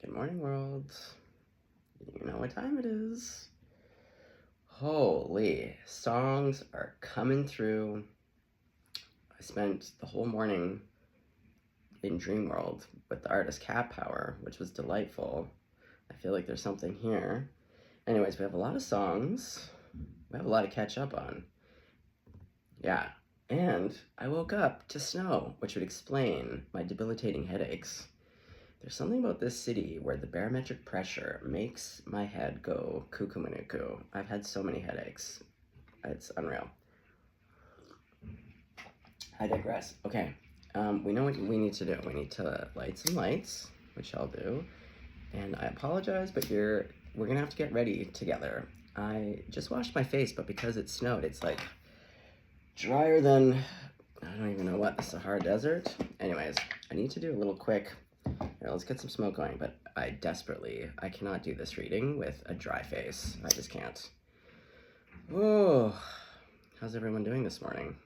Good morning, world. You know what time it is. Holy, songs are coming through. I spent the whole morning in Dream World with the artist Cat Power, which was delightful. I feel like there's something here. Anyways, we have a lot of songs. We have a lot to catch up on. Yeah, and I woke up to snow, which would explain my debilitating headaches. There's something about this city where the barometric pressure makes my head go cuckoo manuku. I've had so many headaches. It's unreal. I digress. Okay, we know what we need to do. We need to light some lights, which I'll do. And I apologize, but we're gonna have to get ready together. I just washed my face, but because it snowed, it's like drier than, I don't even know what, the Sahara Desert? Anyways, I need to do a little quick, here, let's get some smoke going, but I cannot do this reading with a dry face. I just can't. Oh, how's everyone doing this morning?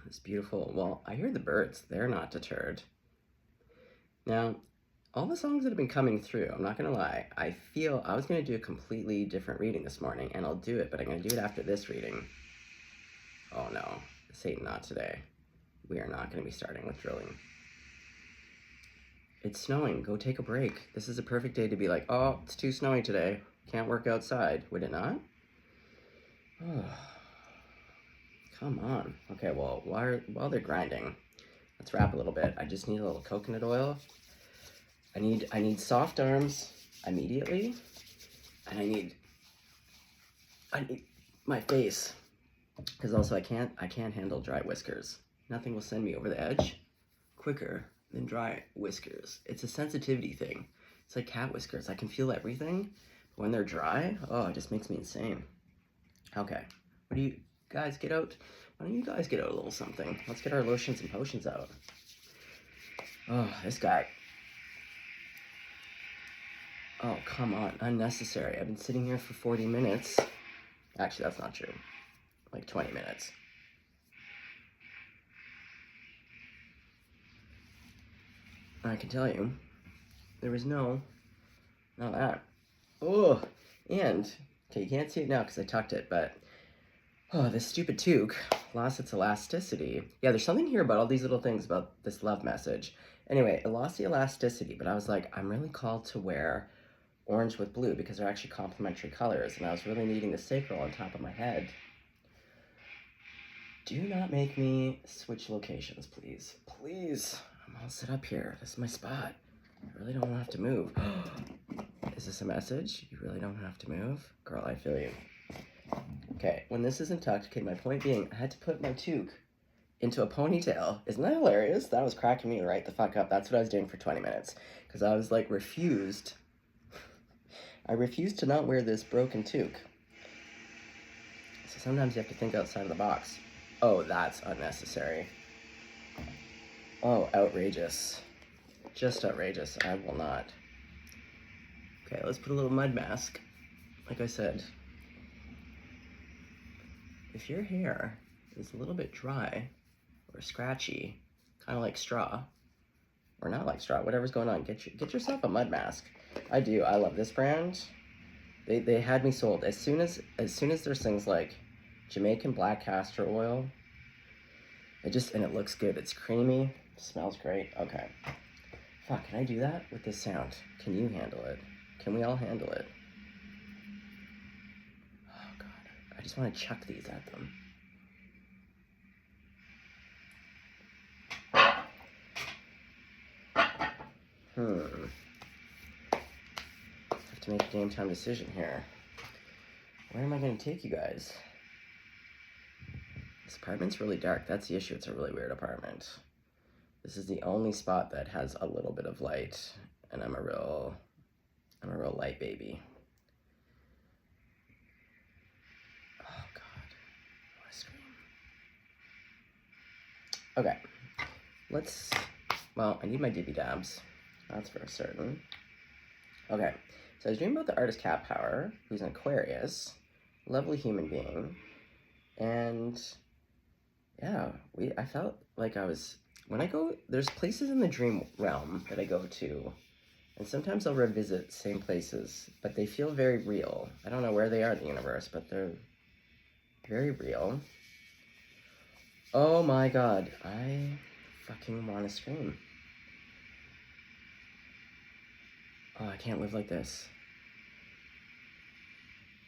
It's beautiful. Well, I hear the birds. They're not deterred. Now, all the songs that have been coming through, I'm not gonna lie, I feel I was gonna do a completely different reading this morning, and I'll do it, but I'm gonna do it after this reading. Oh no, Satan, not today. We are not gonna be starting with drilling. It's snowing, go take a break. This is a perfect day to be like, oh, it's too snowy today. Can't work outside, would it not? Oh, come on. Okay, well, while they're grinding, let's wrap a little bit. I just need a little coconut oil. I need soft arms immediately, and I need my face, because also I can't handle dry whiskers. Nothing will send me over the edge quicker than dry whiskers. It's a sensitivity thing. It's like cat whiskers. I can feel everything, but when they're dry, oh, it just makes me insane. Okay, what do you guys get out? Why don't you guys get out a little something? Let's get our lotions and potions out. Oh, this guy. Oh, come on, unnecessary. I've been sitting here for 40 minutes. Actually, that's not true. Like 20 minutes. I can tell you, there was not that. Oh, and, okay, you can't see it now because I tucked it, but, oh, this stupid toque lost its elasticity. Yeah, there's something here about all these little things about this love message. Anyway, it lost the elasticity, but I was like, I'm really called to wear orange with blue because they're actually complementary colors, and I was really needing the sacral on top of my head. Do not make me switch locations, please. Please. I'm all set up here. This is my spot. I really don't have to move. Is this a message? You really don't have to move? Girl, I feel you. Okay, when this isn't tucked, okay, my point being, I had to put my toque into a ponytail. Isn't that hilarious? That was cracking me right the fuck up. That's what I was doing for 20 minutes. Because I was like, refused. I refused to not wear this broken toque. So sometimes you have to think outside of the box. Oh, that's unnecessary. Oh, outrageous. Just outrageous. I will not. Okay, let's put a little mud mask. Like I said, if your hair is a little bit dry or scratchy, kind of like straw, or not like straw, whatever's going on, get yourself a mud mask. I do. I love this brand. They had me sold. As soon as there's things like Jamaican black castor oil, and it looks good. It's creamy. Smells great. Okay. Fuck, can I do that with this sound? Can you handle it? Can we all handle it? Oh god. I just want to chuck these at them. Have to make a game time decision here. Where am I going to take you guys? This apartment's really dark. That's the issue. It's a really weird apartment. This is the only spot that has a little bit of light, and I'm a real light baby. Oh god, I want to scream. Okay, well, I need my dibby dabs. That's for certain. Okay, so I was dreaming about the artist Cat Power, who's an Aquarius, lovely human being, and yeah, I felt like I was, when I go, there's places in the dream realm that I go to And sometimes I'll revisit same places, but they feel very real. I don't know where they are in the universe, but they're very real. Oh my god, I fucking want to scream. Oh, I can't live like this.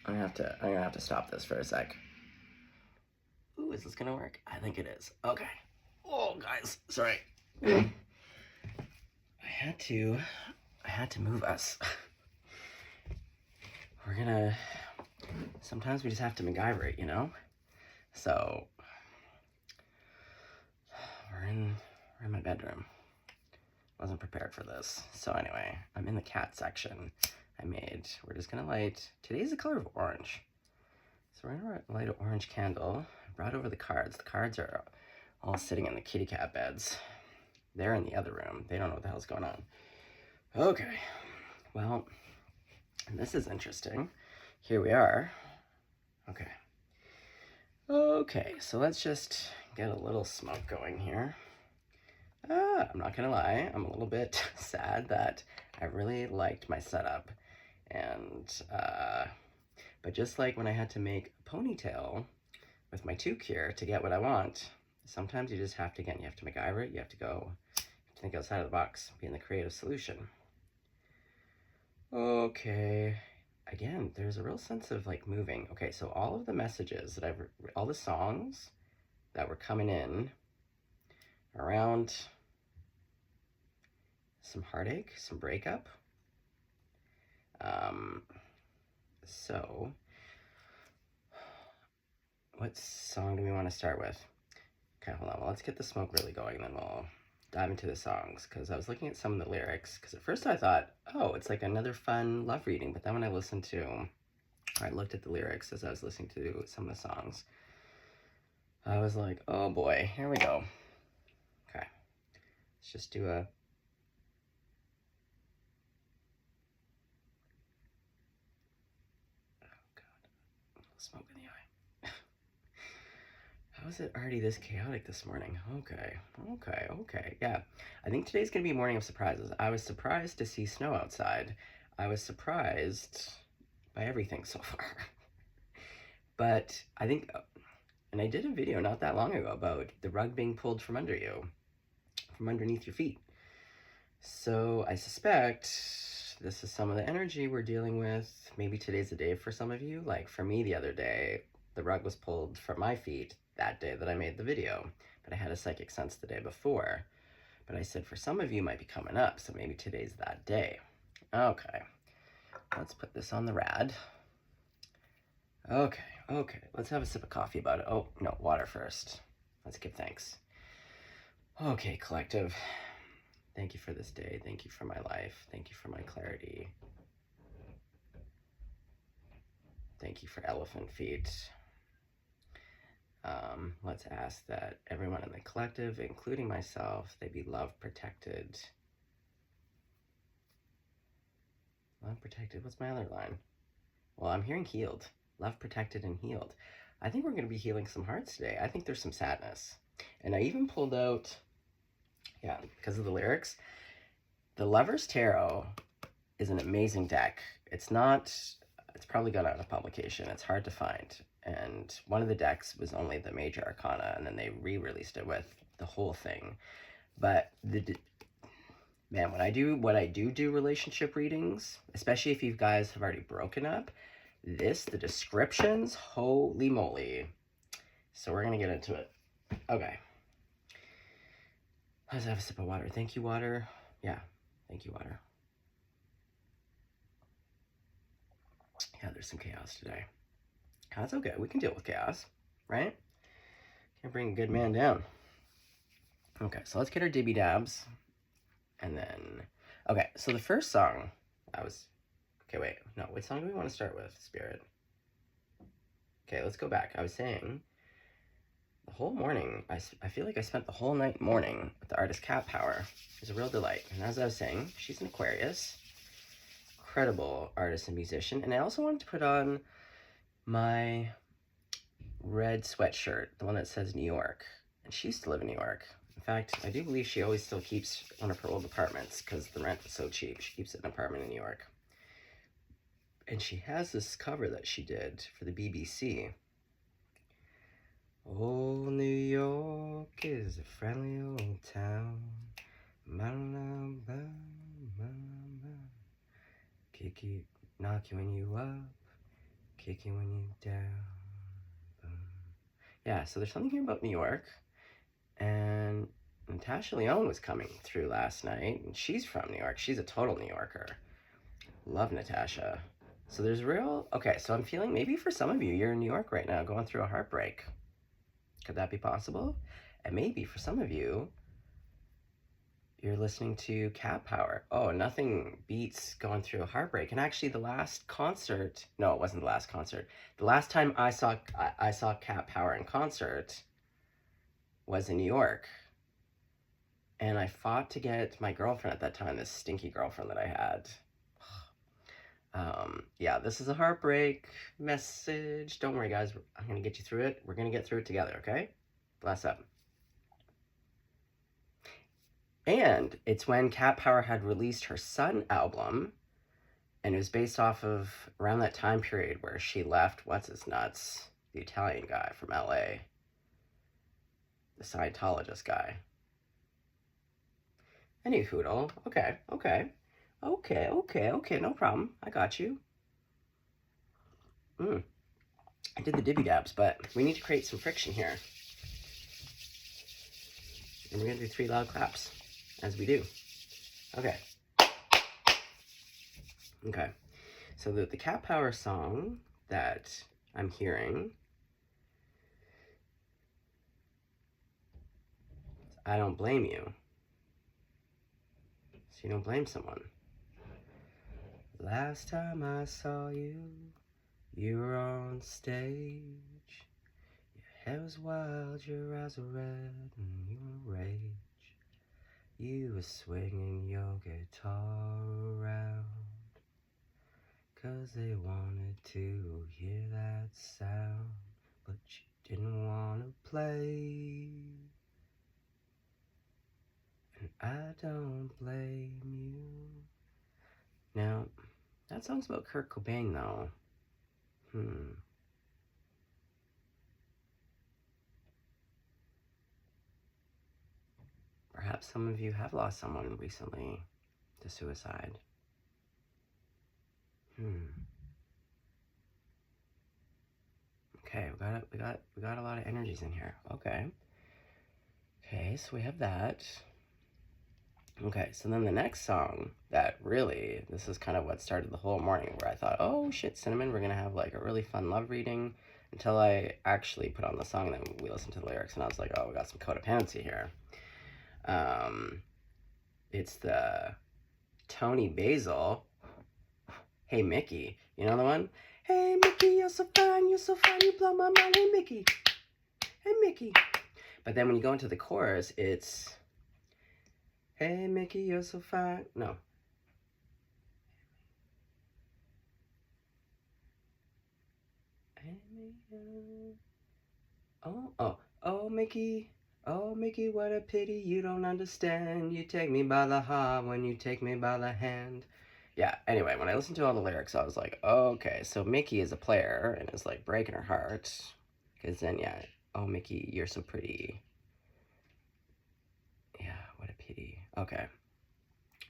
I'm gonna have to stop this for a sec. Ooh, is this gonna work? I think it is. Okay. Oh, guys, sorry. I had to move us. Sometimes we just have to MacGyver it, you know? So, we're in my bedroom. Wasn't prepared for this. So anyway, I'm in the cat section. We're just gonna light, today's the color of orange. So we're gonna light an orange candle. I brought over the cards. The cards are all sitting in the kitty cat beds. They're in the other room. They don't know what the hell's going on. Okay, well, this is interesting. Here we are. Okay. Okay, so let's just get a little smoke going here. I'm not gonna lie, I'm a little bit sad that I really liked my setup. And, but just like when I had to make a ponytail with my toque here to get what I want, sometimes you just have to, again, you have to MacGyver it, you have to think outside of the box, be in the creative solution. Okay, again, there's a real sense of like moving. Okay, so all of the messages that all the songs that were coming in around some heartache, some breakup. So what song do we want to start with? Okay, hold on. Well, let's get the smoke really going, then we'll dive into the songs, because I was looking at some of the lyrics, because at first I thought, oh, it's like another fun love reading, but then when I looked at the lyrics as I was listening to some of the songs, I was like, oh boy, here we go. Okay, let's just do a... Oh god, smoke in the eye. How is it already this chaotic this morning? Okay. Yeah, I think today's gonna be a morning of surprises. I was surprised to see snow outside. I was surprised by everything so far. But I think, and I did a video not that long ago about the rug being pulled from underneath your feet. So I suspect this is some of the energy we're dealing with. Maybe today's the day for some of you. Like for me the other day, the rug was pulled from my feet that day that I made the video, but I had a psychic sense the day before. But I said for some of you might be coming up, so maybe today's that day. Okay, let's put this on the rad. Okay, let's have a sip of coffee about it. Oh, no, water first. Let's give thanks. Okay, collective. Thank you for this day. Thank you for my life. Thank you for my clarity. Thank you for elephant feet. Let's ask that everyone in the collective, including myself, they be loved, protected. Love, protected. What's my other line? Well, I'm hearing healed. Love, protected, and healed. I think we're going to be healing some hearts today. I think there's some sadness. And I even pulled out, yeah, because of the lyrics, the Lover's Tarot is an amazing deck. It's probably gone out of publication. It's hard to find. And one of the decks was only the major arcana, and then they re-released it with the whole thing. But man, when I do relationship readings, especially if you guys have already broken up, the descriptions, holy moly. So we're gonna get into it. Okay. Let's have a sip of water. Thank you, water. Yeah, thank you, water. Yeah, there's some chaos today. That's okay. We can deal with chaos, right? Can't bring a good man down. Okay, so let's get our dibby dabs. And then, okay, so the first song okay, wait, no, what song do we want to start with, Spirit? Okay, let's go back. I was saying, the whole morning, I feel like I spent the whole night mourning with the artist Cat Power. It was a real delight. And as I was saying, she's an Aquarius, incredible artist and musician. And I also wanted to put on my red sweatshirt, the one that says New York. And she used to live in New York. In fact, I do believe she always still keeps one of her old apartments because the rent was so cheap. She keeps it in an apartment in New York. And she has this cover that she did for the BBC. Oh, New York is a friendly old town. Kick you, knock you when you up, kick you when you down. Yeah, so there's something here about New York. And Natasha Lyonne was coming through last night, and she's from New York. She's a total New Yorker. Love Natasha. So there's real... Okay, so I'm feeling maybe for some of you, you're in New York right now going through a heartbreak. Could that be possible? And maybe for some of you, you're listening to Cat Power. Oh, nothing beats going through a heartbreak. And actually the last concert... No, it wasn't the last concert. The last time I saw Cat Power in concert was in New York. And I fought to get my girlfriend at that time, this stinky girlfriend that I had. Yeah, this is a heartbreak message. Don't worry, guys. I'm going to get you through it. We're going to get through it together, okay? Bless up. And it's when Cat Power had released her Sun album, and it was based off of around that time period where she left, what's-his-nuts, the Italian guy from LA, the Scientologist guy. Any hoodle. Okay, no problem. I got you. I did the dibby dabs, but we need to create some friction here. And we're gonna do 3 loud claps, as we do. Okay. Okay. So the Cat Power song that I'm hearing, I Don't Blame You. So you don't blame someone. Last time I saw you, you were on stage. Your hair was wild, your eyes were red, and you were rage. You were swinging your guitar around, 'cause they wanted to hear that sound, but you didn't want to play. And I don't blame you. Now, that song's about Kurt Cobain, though. Perhaps some of you have lost someone recently to suicide. Okay, we got a lot of energies in here. Okay, so we have that. Okay, so then the next song that really, this is kind of what started the whole morning, where I thought, oh shit, Cinnamon, we're gonna have like a really fun love reading, until I actually put on the song, and then we listened to the lyrics, and I was like, oh, we got some codependency here. It's the Tony Basil, Hey Mickey. You know the one? Hey Mickey, you're so fine, you blow my mind, hey Mickey, hey Mickey. But then when you go into the chorus, it's, hey Mickey, you're so fine. No. Oh Mickey, what a pity you don't understand. You take me by the heart when you take me by the hand. Yeah, anyway, when I listened to all the lyrics, I was like, okay, so Mickey is a player and is like breaking her heart. Because then, yeah, oh Mickey, you're so pretty. Yeah, what a pity. Okay.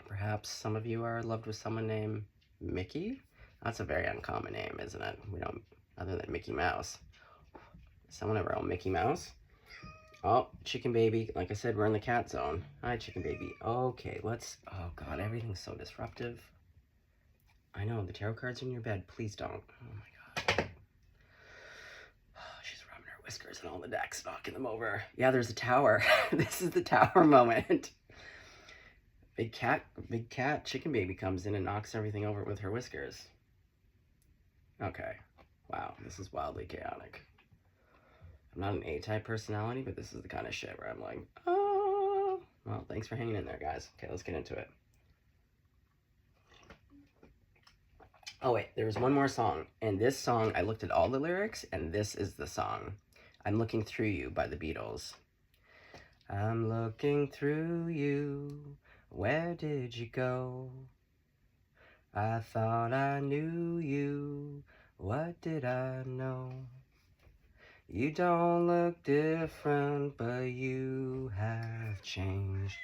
Perhaps some of you are loved with someone named Mickey? That's a very uncommon name, isn't it? We don't, other than Mickey Mouse. Someone ever own Mickey Mouse? Oh, Chicken Baby. Like I said, we're in the cat zone. Hi, Chicken Baby. Okay, let's... Oh, God, everything's so disruptive. I know, the tarot cards are in your bed. Please don't. Oh, my God. Oh, she's rubbing her whiskers on all the decks, knocking them over. Yeah, there's a tower. This is the tower moment. Big cat, Chicken Baby comes in and knocks everything over with her whiskers. Okay. Wow, this is wildly chaotic. I'm not an A-type personality, but this is the kind of shit where I'm like, oh. Well, thanks for hanging in there, guys. Okay, let's get into it. Oh, wait, there was one more song. And this song, I looked at all the lyrics, and this is the song. I'm Looking Through You by the Beatles. I'm looking through you. Where did you go? I thought I knew you. What did I know? You don't look different, but you have changed.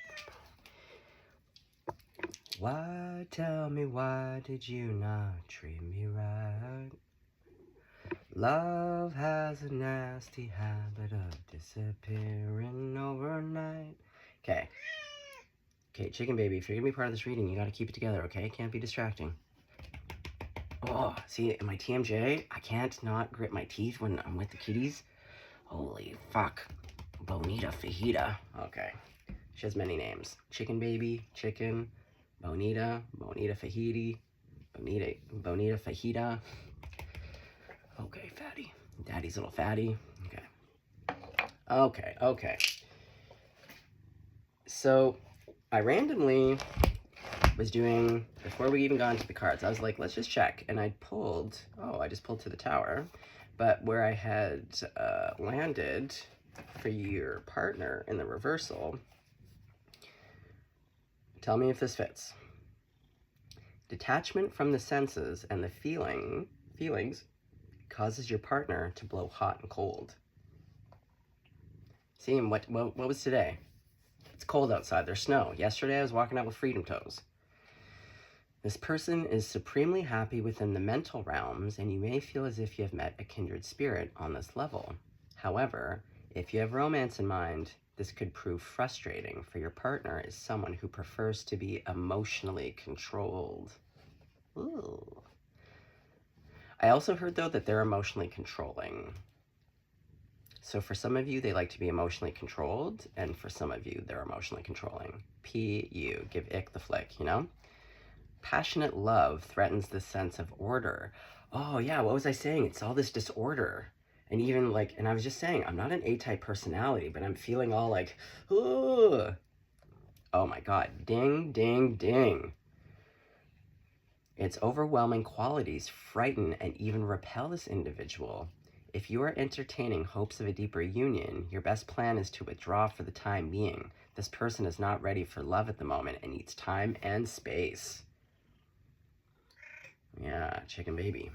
Why, tell me, why did you not treat me right? Love has a nasty habit of disappearing overnight. Okay. Okay, chicken baby, if you're gonna be part of this reading, you gotta keep it together, okay? Can't be distracting. Oh, see, in my TMJ, I can't not grit my teeth when I'm with the kitties. Holy fuck. Bonita Fajita. Okay. She has many names. Chicken baby, chicken, Bonita, Bonita Fajita, Bonita Fajita. Okay, fatty. Daddy's little fatty. Okay. Okay. So, I randomly was doing, before we even got into the cards, I was like, let's just check. And I pulled, I just pulled to the tower. But where I had landed for your partner in the reversal, tell me if this fits. Detachment from the senses and the feelings causes your partner to blow hot and cold. See, and what was today? It's cold outside, there's snow. Yesterday I was walking out with freedom toes. This person is supremely happy within the mental realms, and you may feel as if you have met a kindred spirit on this level. However, if you have romance in mind, this could prove frustrating, for your partner is someone who prefers to be emotionally controlled. Ooh. I also heard, though, that they're emotionally controlling. So for some of you, they like to be emotionally controlled, and for some of you, they're emotionally controlling. P.U. Give ick the flick, you know? Passionate love threatens the sense of order. Oh, yeah, what was I saying? It's all this disorder. And even like, and I was just saying, I'm not an A-type personality, but I'm feeling all like, ooh. Oh my God, ding, ding, ding. Its overwhelming qualities frighten and even repel this individual. If you are entertaining hopes of a deeper union, your best plan is to withdraw for the time being. This person is not ready for love at the moment and needs time and space. Yeah, chicken baby.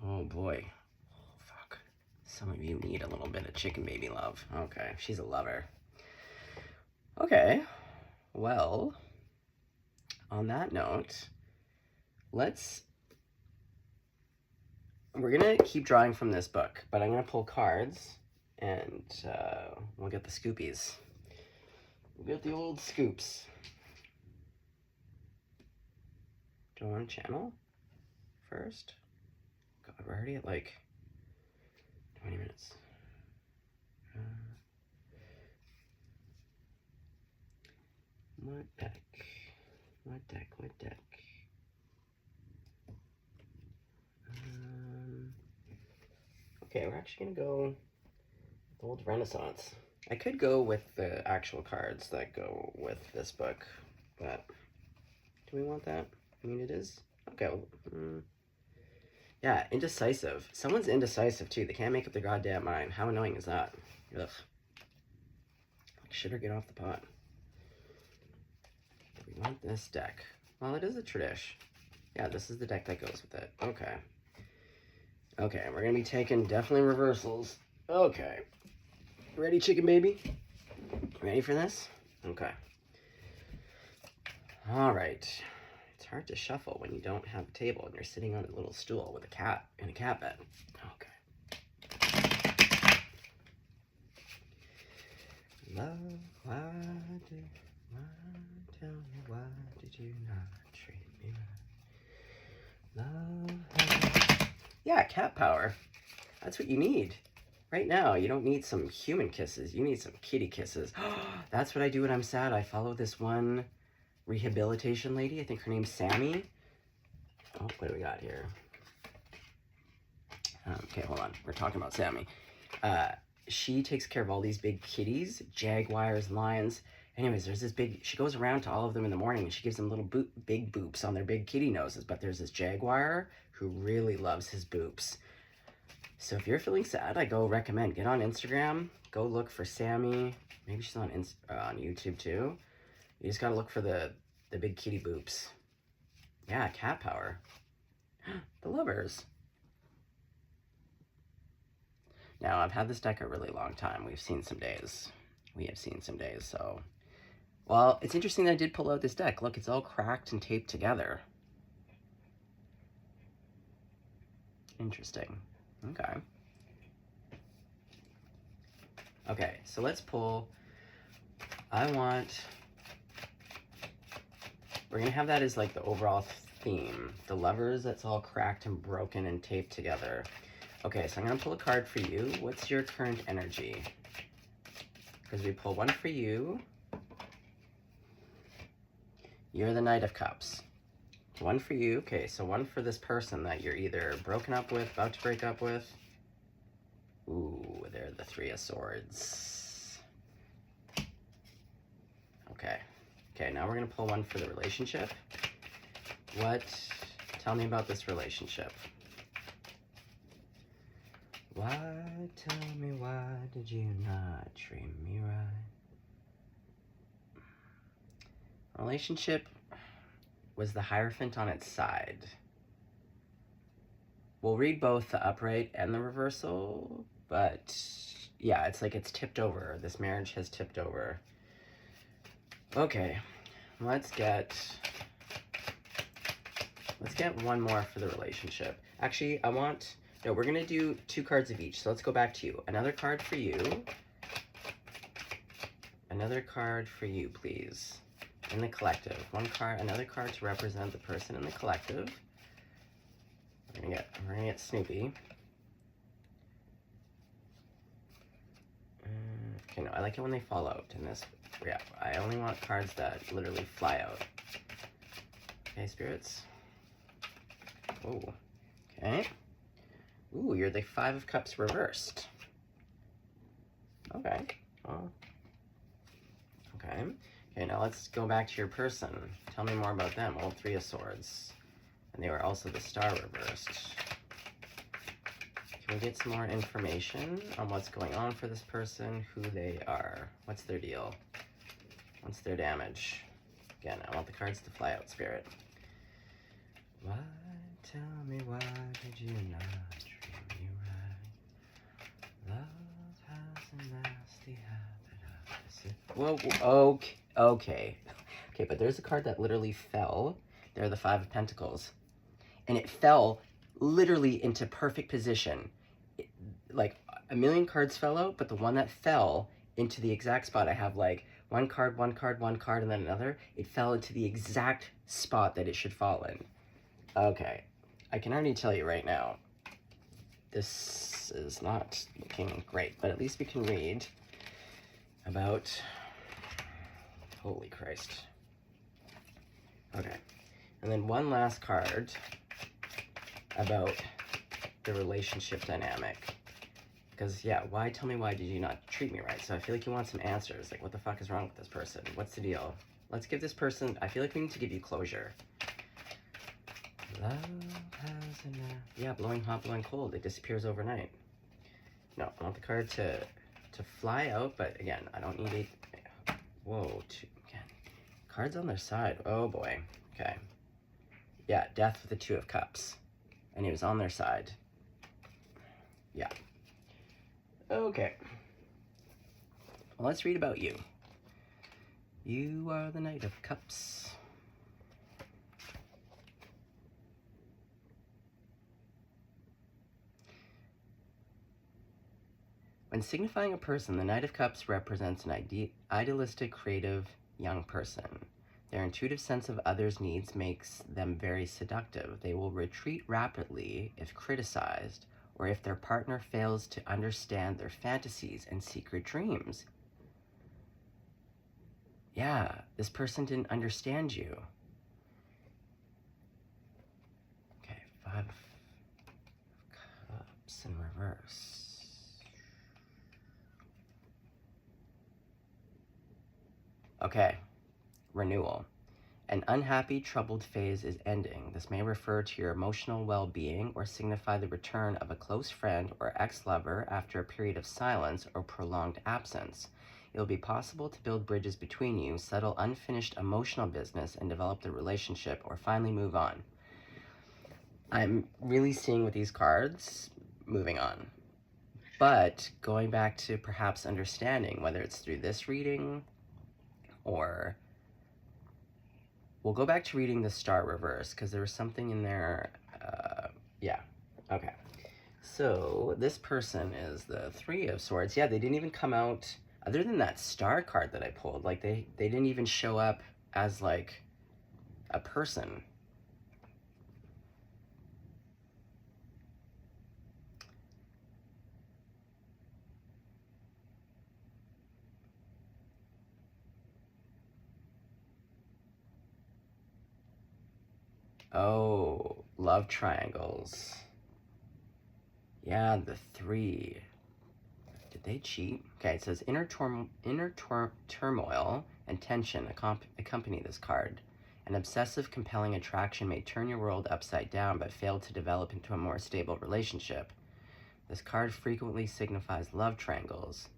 Oh boy. Oh, fuck. Some of you need a little bit of chicken baby love. Okay, she's a lover. Okay, well, on that note, we're gonna keep drawing from this book, but I'm gonna pull cards and we'll get the scoopies. We'll get the old scoops. Do I want to channel first? God, we're already at like 20 minutes. What deck? What deck? What deck? Okay, we're actually gonna go with Old Renaissance. I could go with the actual cards that go with this book, but do we want that? I mean, it is. Okay, well, yeah, indecisive. Someone's indecisive too. They can't make up their goddamn mind. How annoying is that? Ugh. Like, shit or get off the pot. We want this deck. Well, it is a tradish. Yeah, this is the deck that goes with it. Okay. Okay, we're gonna be taking definitely reversals. Okay. Ready, chicken baby? Ready for this? Okay. All right. It's hard to shuffle when you don't have a table and you're sitting on a little stool with a cat in a cat bed. Okay. Love, tell me why did you not treat me right? Love, yeah, cat power. That's what you need. Right now, you don't need some human kisses. You need some kitty kisses. That's what I do when I'm sad. I follow this one rehabilitation lady. I think her name's Sammy. Oh, what do we got here? Okay, hold on. We're talking about Sammy. She takes care of all these big kitties, jaguars, lions. Anyways, there's this big, she goes around to all of them in the morning and she gives them little big boops on their big kitty noses. But there's this jaguar who really loves his boops. So if you're feeling sad, I go recommend get on Instagram, go look for Sammy. Maybe she's on on YouTube too. You just gotta look for the big kitty boops. Yeah, cat power. The lovers. Now I've had this deck a really long time. We've seen some days. We have seen some days. So, well, it's interesting that I did pull out this deck. Look, it's all cracked and taped together. Interesting. Okay. Okay, so let's pull. We're gonna have that as like the overall theme. The lovers, that's all cracked and broken and taped together. Okay, so I'm gonna pull a card for you. What's your current energy? Because we pull one for you. You're the Knight of Cups. One for you. Okay, so one for this person that you're either broken up with, about to break up with. Ooh, they're the Three of Swords. Okay. Okay, now we're gonna pull one for the relationship. Tell me about this relationship. Tell me why did you not treat me right? Relationship was the Hierophant on its side. We'll read both the upright and the reversal, but yeah, it's like it's tipped over. This marriage has tipped over. Okay, let's get one more for the relationship. Actually, we're gonna do 2 cards of each. So let's go back to you. Another card for you. Another card for you, please. In the collective. Another card to represent the person in the collective. We're gonna get Snoopy. Okay, no, I like it when they fall out in this. Yeah, I only want cards that literally fly out. Okay, spirits. Oh, okay. Ooh, you're the Five of Cups reversed. Okay. Oh. Okay. Okay, now let's go back to your person. Tell me more about them. Old Three of Swords. And they were also the Star reversed. Can we get some more information on what's going on for this person, who they are? What's their deal? What's their damage? Again, I want the cards to fly out, Spirit. Why, tell me why did you not treat me right? Love has a nasty habit of Whoa, okay. Okay, but there's a card that literally fell. They're the Five of Pentacles. And it fell literally into perfect position. Like, a million cards fell out, but the one that fell into the exact spot, I have like one card, and then another. It fell into the exact spot that it should fall in. Okay, I can already tell you right now, this is not looking great, but at least we can read about, holy Christ. Okay, and then one last card about the relationship dynamic. Because, yeah, tell me why did you not treat me right? So I feel like you want some answers. Like, what the fuck is wrong with this person? What's the deal? Let's give this person, I feel like we need to give you closure. Love has enough. Yeah, blowing hot, blowing cold. It disappears overnight. No, I want the card to fly out, but again, I don't need it. Whoa, again. Cards on their side. Oh boy. Okay. Yeah, death with the Two of Cups. And he was on their side. Yeah. Okay. Well, let's read about you. You are the Knight of Cups. When signifying a person, the Knight of Cups represents an idealistic, creative, young person. Their intuitive sense of others' needs makes them very seductive. They will retreat rapidly if criticized, or if their partner fails to understand their fantasies and secret dreams. Yeah, this person didn't understand you. Okay, Five of Cups in reverse. Okay, renewal. An unhappy, troubled phase is ending. This may refer to your emotional well-being or signify the return of a close friend or ex-lover after a period of silence or prolonged absence. It will be possible to build bridges between you, settle unfinished emotional business, and develop the relationship, or finally move on. I'm really seeing with these cards, moving on. But going back to perhaps understanding, whether it's through this reading or... We'll go back to reading the Star reverse, because there was something in there. Yeah, okay. So this person is the Three of Swords. Yeah, they didn't even come out, other than that Star card that I pulled, like they didn't even show up as like a person. Oh, love triangles. Yeah, the three. Did they cheat? Okay, it says inner turmoil and tension accompany this card. An obsessive, compelling attraction may turn your world upside down but fail to develop into a more stable relationship. This card frequently signifies love triangles.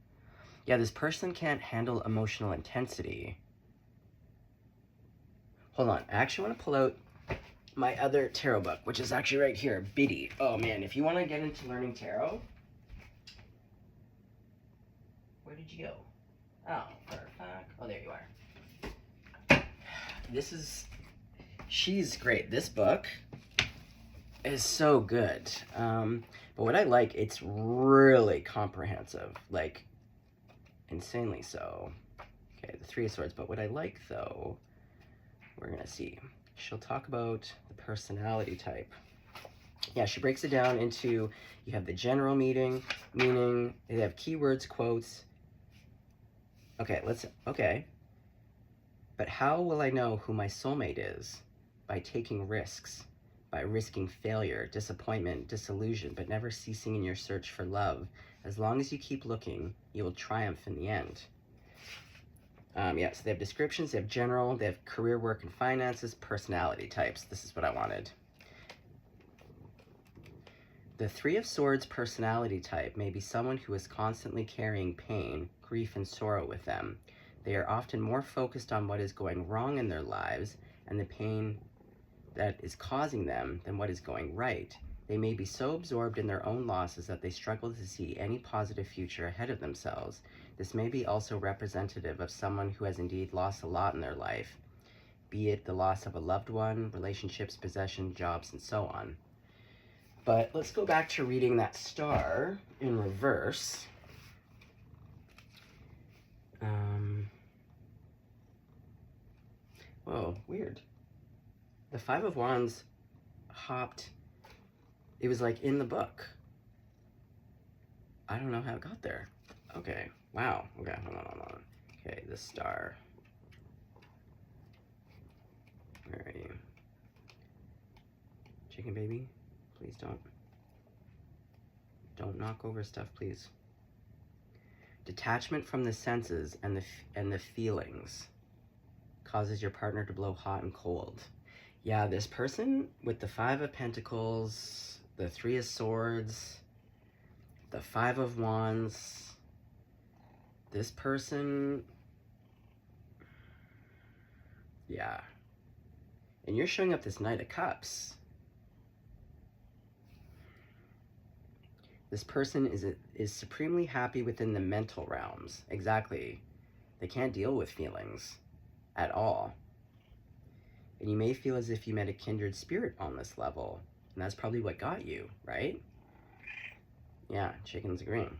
Yeah, this person can't handle emotional intensity. Hold on, I actually want to pull out my other tarot book, which is actually right here, Biddy. Oh man, if you want to get into learning tarot, where did you go? Oh, perfect. Oh, there you are. She's great. This book is so good. But what I like, it's really comprehensive, like insanely so. Okay, the Three of Swords. But what I like, though, we're gonna see. She'll talk about the personality type. Yeah, she breaks it down into, you have the general meaning, they have keywords, quotes. Okay. But how will I know who my soulmate is? By taking risks, by risking failure, disappointment, disillusion, but never ceasing in your search for love. As long as you keep looking, you will triumph in the end. Yeah, so they have descriptions, they have general, they have career, work, and finances, personality types. This is what I wanted. The Three of Swords personality type may be someone who is constantly carrying pain, grief, and sorrow with them. They are often more focused on what is going wrong in their lives and the pain that is causing them than what is going right. They may be so absorbed in their own losses that they struggle to see any positive future ahead of themselves. This may be also representative of someone who has indeed lost a lot in their life, be it the loss of a loved one, relationships, possession, jobs, and so on. But let's go back to reading that Star in reverse. Whoa, weird. The Five of Wands hopped. It was like in the book. I don't know how it got there. Okay, wow. Okay, hold on. Okay, the Star. Where are you? Chicken baby, please don't knock over stuff, please. Detachment from the senses and the feelings causes your partner to blow hot and cold. Yeah, this person with the Five of Pentacles, the Three of Swords, the Five of Wands, this person, yeah. And you're showing up this Knight of Cups. This person is supremely happy within the mental realms. Exactly. They can't deal with feelings at all. And you may feel as if you met a kindred spirit on this level. And that's probably what got you, right? Yeah, chicken's agreeing.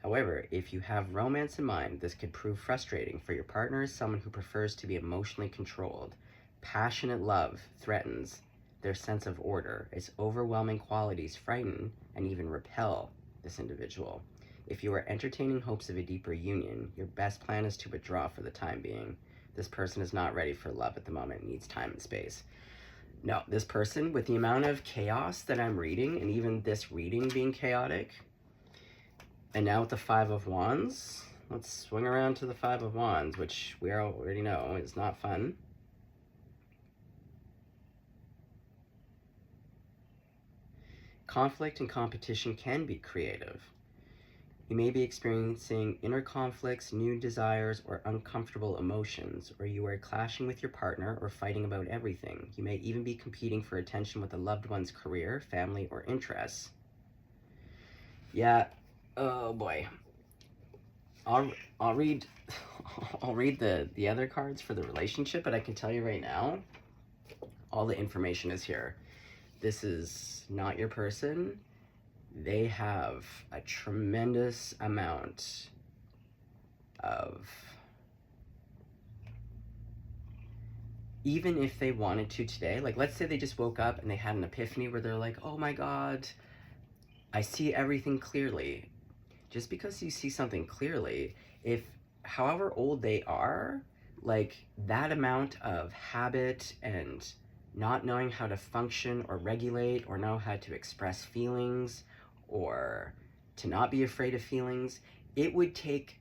However, if you have romance in mind, this could prove frustrating, for your partner is someone who prefers to be emotionally controlled. Passionate love threatens their sense of order. Its overwhelming qualities frighten and even repel this individual. If you are entertaining hopes of a deeper union, your best plan is to withdraw for the time being. This person is not ready for love at the moment, needs time and space. No, this person, with the amount of chaos that I'm reading, and even this reading being chaotic, and now with the Five of Wands, let's swing around to the Five of Wands, which we already know is not fun. Conflict and competition can be creative. You may be experiencing inner conflicts, new desires, or uncomfortable emotions, or you are clashing with your partner or fighting about everything. You may even be competing for attention with a loved one's career, family, or interests. Yeah, oh boy. I'll read the other cards for the relationship, but I can tell you right now, all the information is here. This is not your person. They have a tremendous amount of, even if they wanted to today, like let's say they just woke up and they had an epiphany where they're like, oh my God, I see everything clearly. Just because you see something clearly, if however old they are, like that amount of habit and not knowing how to function or regulate or know how to express feelings or to not be afraid of feelings, it would take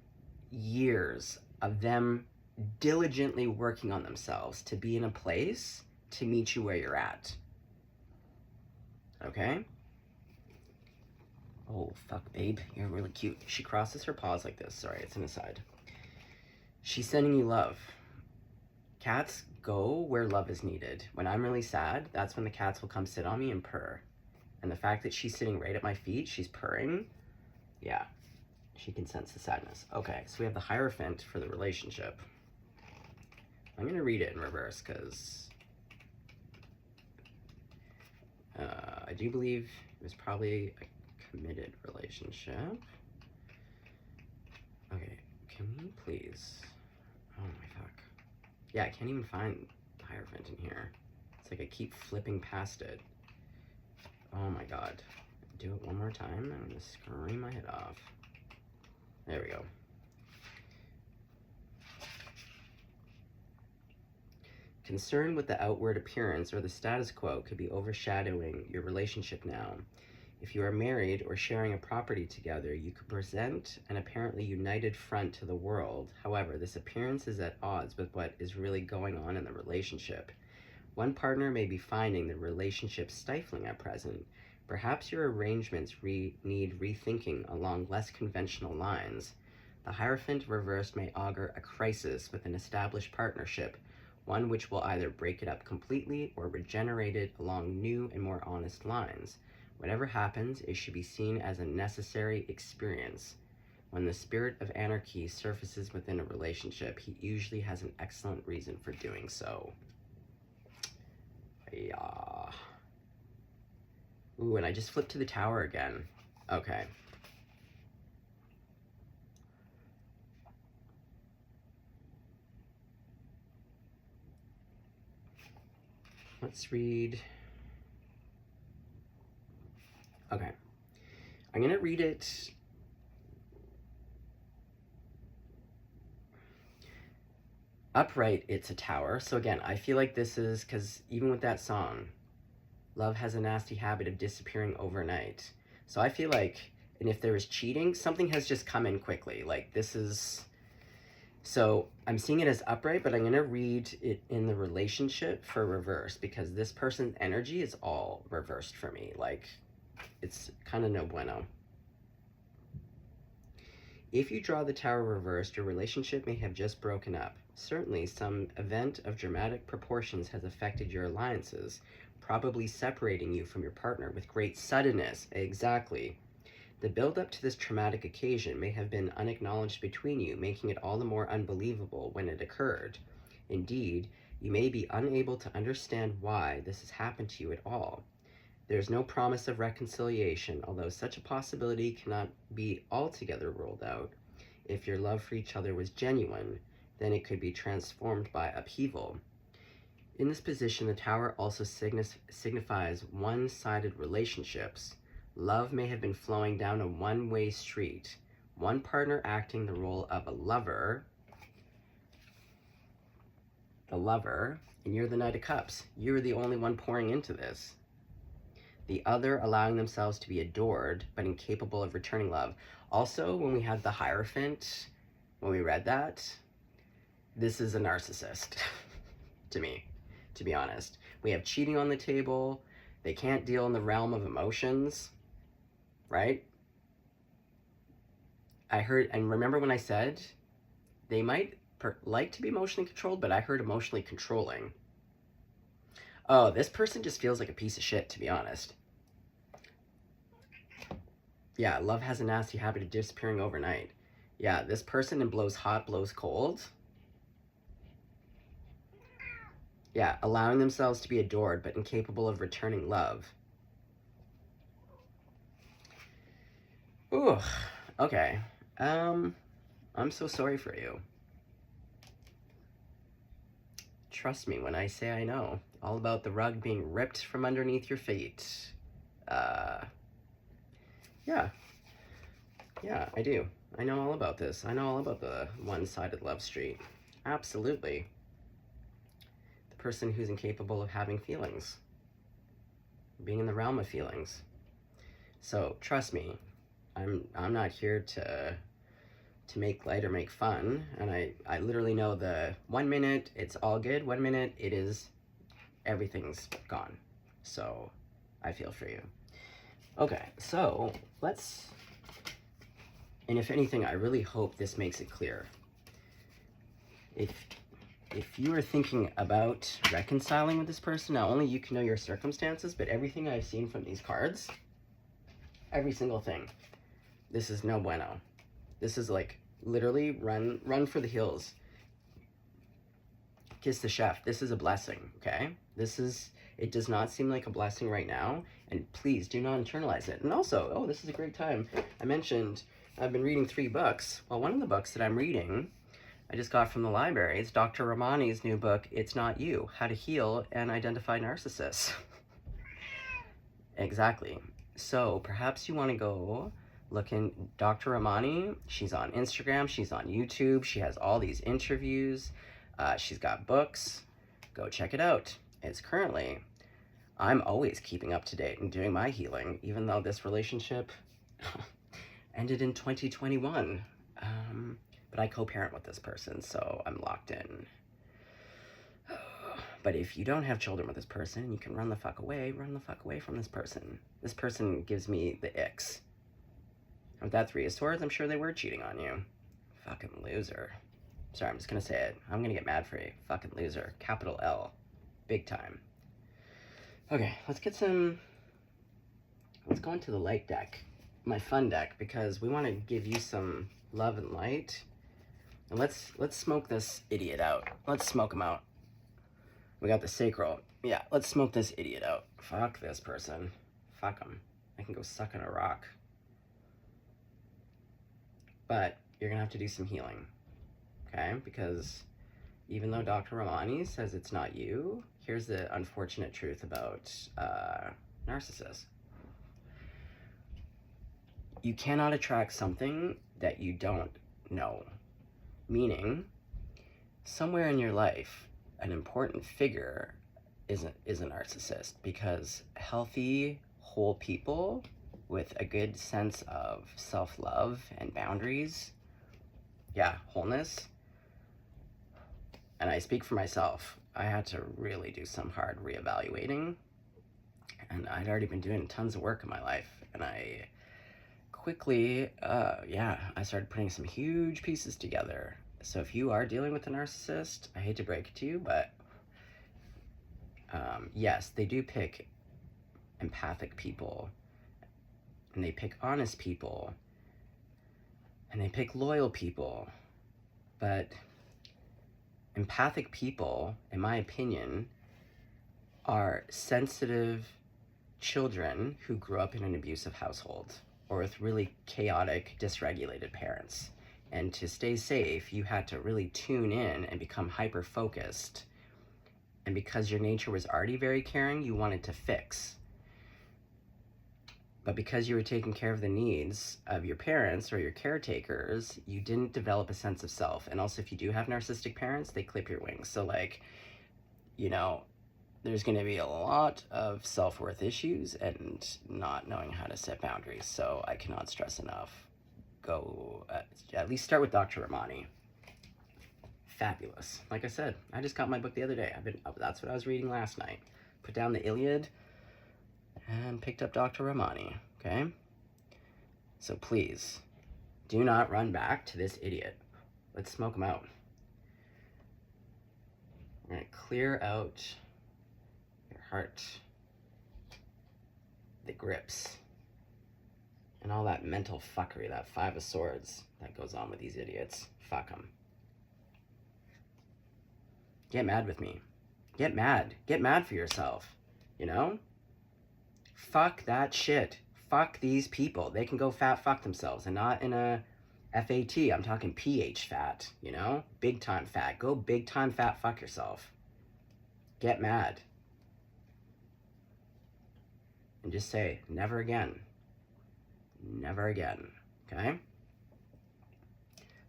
years of them diligently working on themselves to be in a place to meet you where you're at. Okay? Oh, fuck, babe, you're really cute. She crosses her paws like this. Sorry, it's an aside. She's sending you love. Cats go where love is needed. When I'm really sad, that's when the cats will come sit on me and purr. And the fact that she's sitting right at my feet, she's purring, yeah, she can sense the sadness. Okay, so we have the Hierophant for the relationship. I'm going to read it in reverse because I do believe it was probably a committed relationship. Okay, can we please... Oh my fuck. Yeah, I can't even find the Hierophant in here. It's like I keep flipping past it. Oh my God. Do it one more time. I'm gonna scream my head off. There we go. Concern with the outward appearance or the status quo could be overshadowing your relationship now. If you are married or sharing a property together, you could present an apparently united front to the world. However, this appearance is at odds with what is really going on in the relationship. One partner may be finding the relationship stifling at present. Perhaps your arrangements need rethinking along less conventional lines. The Hierophant reversed may augur a crisis with an established partnership, one which will either break it up completely or regenerate it along new and more honest lines. Whatever happens, it should be seen as a necessary experience. When the spirit of anarchy surfaces within a relationship, he usually has an excellent reason for doing so. Yeah. Ooh, and I just flipped to the Tower again. Okay. Let's read. Okay. I'm going to read it. Upright, it's a tower. So again, I feel like this is, because even with that song, love has a nasty habit of disappearing overnight. So I feel like, and if there is cheating, something has just come in quickly. Like this is, so I'm seeing it as upright, but I'm going to read it in the relationship for reverse because this person's energy is all reversed for me. Like it's kind of no bueno. If you draw the Tower reversed, your relationship may have just broken up. Certainly, some event of dramatic proportions has affected your alliances, probably separating you from your partner with great suddenness. Exactly. The build-up to this traumatic occasion may have been unacknowledged between you, making it all the more unbelievable when it occurred. Indeed, you may be unable to understand why this has happened to you at all. There is no promise of reconciliation, although such a possibility cannot be altogether ruled out. If your love for each other was genuine, then it could be transformed by upheaval. In this position, the Tower also signifies one-sided relationships. Love may have been flowing down a one-way street, one partner acting the role of a lover, and you're the Knight of Cups. You're the only one pouring into this. The other allowing themselves to be adored, but incapable of returning love. Also, when we had the Hierophant, when we read that, this is a narcissist, to me, to be honest. We have cheating on the table. They can't deal in the realm of emotions, right? I heard, and remember when I said they might like to be emotionally controlled, but I heard emotionally controlling. Oh, this person just feels like a piece of shit, to be honest. Yeah, love has a nasty habit of disappearing overnight. Yeah, this person blows hot, blows cold. Yeah, allowing themselves to be adored, but incapable of returning love. Ooh, okay. I'm so sorry for you. Trust me when I say I know. All about the rug being ripped from underneath your feet. Yeah. Yeah, I do. I know all about this. I know all about the one-sided love street. Absolutely. The person who's incapable of having feelings. Being in the realm of feelings. So, trust me, I'm not here to make light or make fun, and I literally know the 1 minute it's all good, 1 minute it is everything's gone. So I feel for you. Okay, so let's, and if anything, I really hope this makes it clear. If you are thinking about reconciling with this person, not only you can know your circumstances, but everything I've seen from these cards, every single thing, this is no bueno. This is like literally run for the hills. Kiss the chef. This is a blessing, okay? It does not seem like a blessing right now, and please do not internalize it. And also, oh, this is a great time. I mentioned I've been reading 3 books. Well, one of the books that I'm reading, I just got from the library. It's Dr. Ramani's new book, It's Not You, How to Heal and Identify Narcissists. Exactly. So perhaps you want to go look in Dr. Ramani. She's on Instagram. She's on YouTube. She has all these interviews. She's got books. Go check it out. It's currently, I'm always keeping up to date and doing my healing, even though this relationship ended in 2021. But I co-parent with this person, so I'm locked in. But if you don't have children with this person, you can run the fuck away from this person. This person gives me the icks. With that 3 of Swords, I'm sure they were cheating on you. Fucking loser. Sorry, I'm just gonna say it. I'm gonna get mad for you. Fucking loser. Capital L. Big time. Okay, let's go into the light deck. My fun deck, because we want to give you some love and light. And let's smoke this idiot out. Let's smoke him out. We got the sacral. Yeah, let's smoke this idiot out. Fuck this person. Fuck him. I can go suck on a rock. But you're gonna have to do some healing. Okay? Because even though Dr. Ramani says it's not you, here's the unfortunate truth about narcissists. You cannot attract something that you don't know. Meaning, somewhere in your life, an important figure is a narcissist, because healthy, whole people with a good sense of self-love and boundaries, yeah, wholeness, and I speak for myself, I had to really do some hard reevaluating, and I'd already been doing tons of work in my life, and I quickly, I started putting some huge pieces together. So if you are dealing with a narcissist, I hate to break it to you, but yes, they do pick empathic people, and they pick honest people, and they pick loyal people. But empathic people, in my opinion, are sensitive children who grew up in an abusive household or with really chaotic, dysregulated parents. And to stay safe, you had to really tune in and become hyper-focused. And because your nature was already very caring, you wanted to fix. But because you were taking care of the needs of your parents or your caretakers, you didn't develop a sense of self. And also, if you do have narcissistic parents, they clip your wings. So, like, you know, there's going to be a lot of self-worth issues and not knowing how to set boundaries. So I cannot stress enough. Go, at least start with Dr. Ramani. Fabulous. Like I said, I just got my book the other day. That's what I was reading last night. Put down the Iliad. and picked up Dr. Ramani, okay? So please, do not run back to this idiot. Let's smoke him out. We're gonna clear out your heart, the grips, and all that mental fuckery, that 5 of Swords that goes on with these idiots. Fuck them. Get mad with me. Get mad. Get mad for yourself. You know? Fuck that shit. Fuck these people. They can go fat fuck themselves, and not in a FAT. I'm talking PH fat, you know? Big time fat. Go big time fat fuck yourself. Get mad. And just say, never again. Never again. Okay?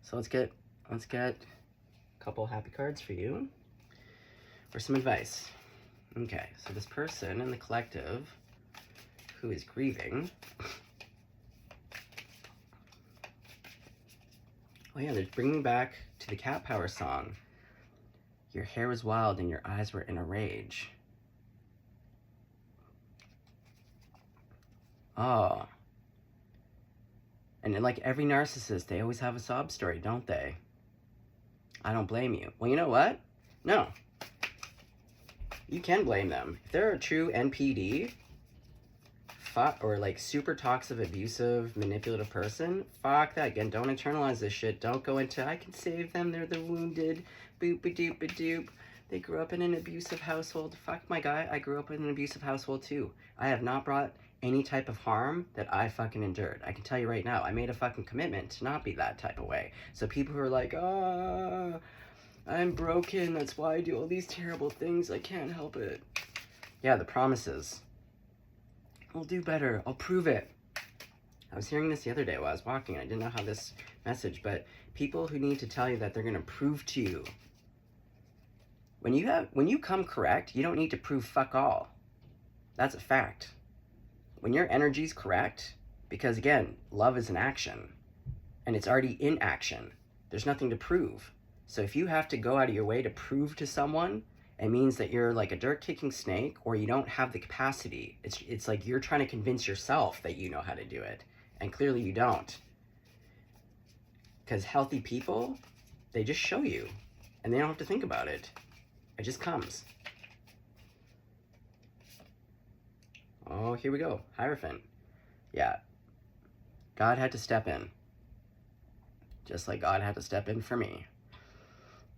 So let's get a couple happy cards for you for some advice. Okay, so this person in the collective who is grieving. Oh yeah, they're bringing back to the Cat Power song. Your hair was wild and your eyes were in a rage. Oh. And like every narcissist, they always have a sob story, don't they? I don't blame you. Well, you know what? No. You can blame them. If they're a true NPD, or like super toxic, abusive, manipulative person, fuck that. Again, don't internalize this shit. Don't go into, I can save them, they're the wounded, boop-a-doop-a-doop. They grew up in an abusive household. Fuck my guy, I grew up in an abusive household too. I have not brought any type of harm that I fucking endured. I can tell you right now, I made a fucking commitment to not be that type of way. So people who are like, I'm broken, that's why I do all these terrible things, I can't help it. Yeah, the promises. I'll do better, I'll prove it. I was hearing this the other day while I was walking. I didn't know how this message, but people who need to tell you that they're gonna prove to you. When you come correct, you don't need to prove fuck all. That's a fact. When your energy's correct, because again, love is an action, and it's already in action. There's nothing to prove. So if you have to go out of your way to prove to someone, it means that you're like a dirt-kicking snake, or you don't have the capacity. It's like you're trying to convince yourself that you know how to do it, and clearly you don't. Because healthy people, they just show you, and they don't have to think about it. It just comes. Oh, here we go. Hierophant. Yeah. God had to step in. Just like God had to step in for me.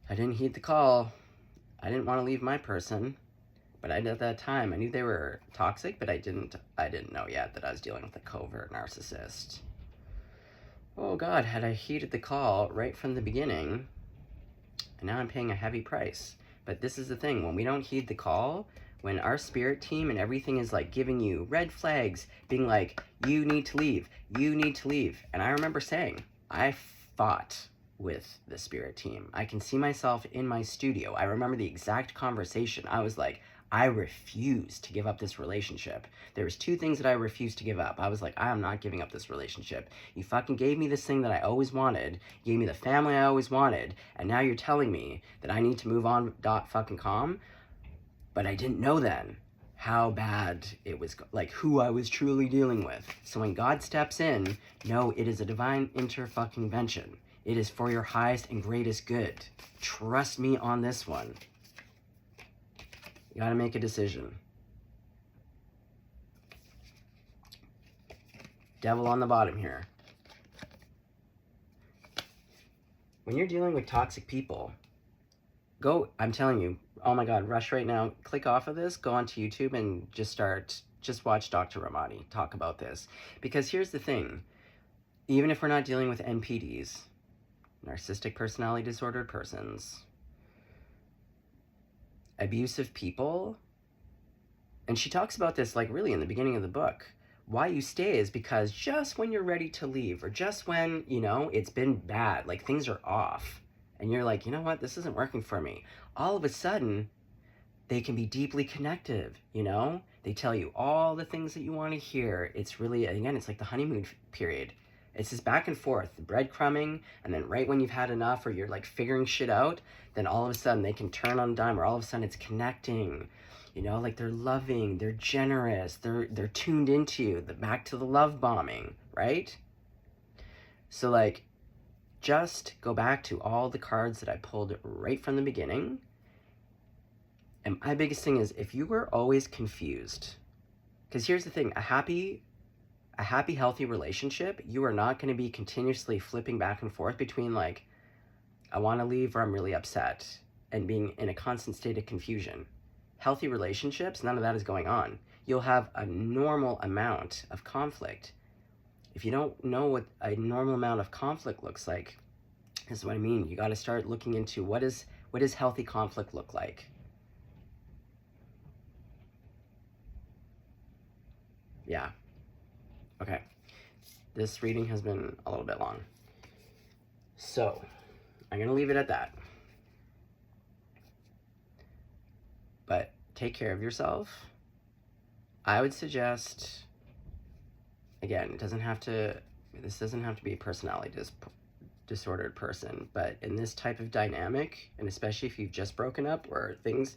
I didn't heed the call. I didn't want to leave my person. But at that time, I knew they were toxic, but I didn't know yet that I was dealing with a covert narcissist. Oh God, had I heeded the call right from the beginning, and now I'm paying a heavy price. But this is the thing, when we don't heed the call, when our spirit team and everything is like giving you red flags, being like, you need to leave, you need to leave. And I remember saying, I fought with the spirit team. I can see myself in my studio. I remember the exact conversation. I was like, I refuse to give up this relationship. There was 2 things that I refused to give up. I was like, I am not giving up this relationship. You fucking gave me this thing that I always wanted, you gave me the family I always wanted, and now you're telling me that I need to move on .com. But I didn't know then how bad it was, like who I was truly dealing with. So when God steps in, no, it is a divine intervention. It is for your highest and greatest good. Trust me on this one. You gotta make a decision. Devil on the bottom here. When you're dealing with toxic people, go, I'm telling you, oh my God, rush right now, click off of this, go onto YouTube and just watch Dr. Ramani talk about this. Because here's the thing, even if we're not dealing with NPDs, narcissistic personality disordered persons, abusive people, and she talks about this like really in the beginning of the book. Why you stay is because just when you're ready to leave, or just when, you know, it's been bad, like things are off, and you're like, you know what, this isn't working for me. All of a sudden, they can be deeply connective, you know? They tell you all the things that you want to hear. It's really, again, it's like the honeymoon period. It's this back and forth, the breadcrumbing, and then right when you've had enough, or you're like figuring shit out, then all of a sudden they can turn on a dime, or all of a sudden it's connecting. You know, like they're loving, they're generous, they're tuned into you, back to the love bombing, right? So like, just go back to all the cards that I pulled right from the beginning. And my biggest thing is, if you were always confused, because here's the thing, a happy, healthy relationship, you are not going to be continuously flipping back and forth between like, I want to leave or I'm really upset, and being in a constant state of confusion. Healthy relationships, none of that is going on. You'll have a normal amount of conflict. If you don't know what a normal amount of conflict looks like, this is what I mean. You got to start looking into what does healthy conflict look like? Yeah. Okay. This reading has been a little bit long. So, I'm going to leave it at that. But take care of yourself. I would suggest, again, this doesn't have to be a personality disordered person, but in this type of dynamic, and especially if you've just broken up or things,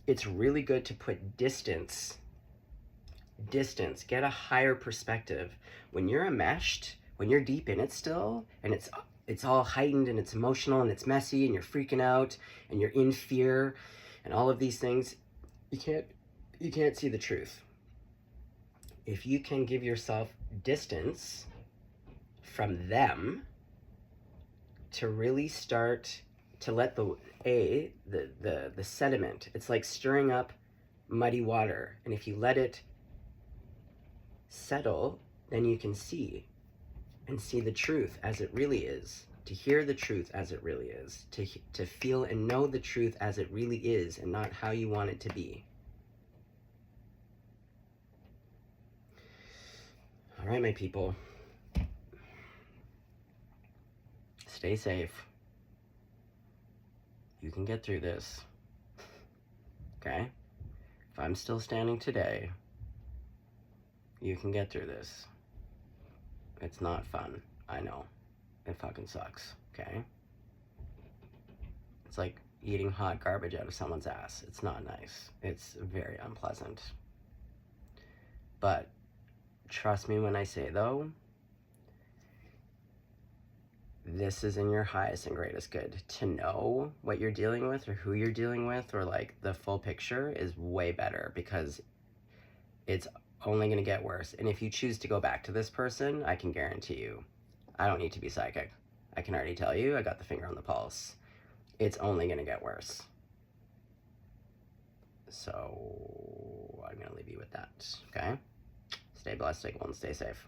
it's really good to put distance, get a higher perspective. When you're enmeshed, when you're deep in it still, and it's all heightened and it's emotional and it's messy and you're freaking out and you're in fear and all of these things, you can't see the truth. If you can give yourself distance from them to really start to let the sediment, it's like stirring up muddy water, and if you let it settle, then you can see the truth as it really is, to hear the truth as it really is, to feel and know the truth as it really is, and not how you want it to be. All right, my people. Stay safe. You can get through this. Okay? If I'm still standing today, you can get through this. It's not fun. I know. It fucking sucks. Okay? It's like eating hot garbage out of someone's ass. It's not nice. It's very unpleasant. But trust me when I say, though, this is in your highest and greatest good. To know what you're dealing with or who you're dealing with, or like the full picture, is way better, because it's only going to get worse. And if you choose to go back to this person, I can guarantee you, I don't need to be psychic. I can already tell you, I got the finger on the pulse. It's only going to get worse. So I'm going to leave you with that. Okay? Stay blessed, stay cool, and stay safe.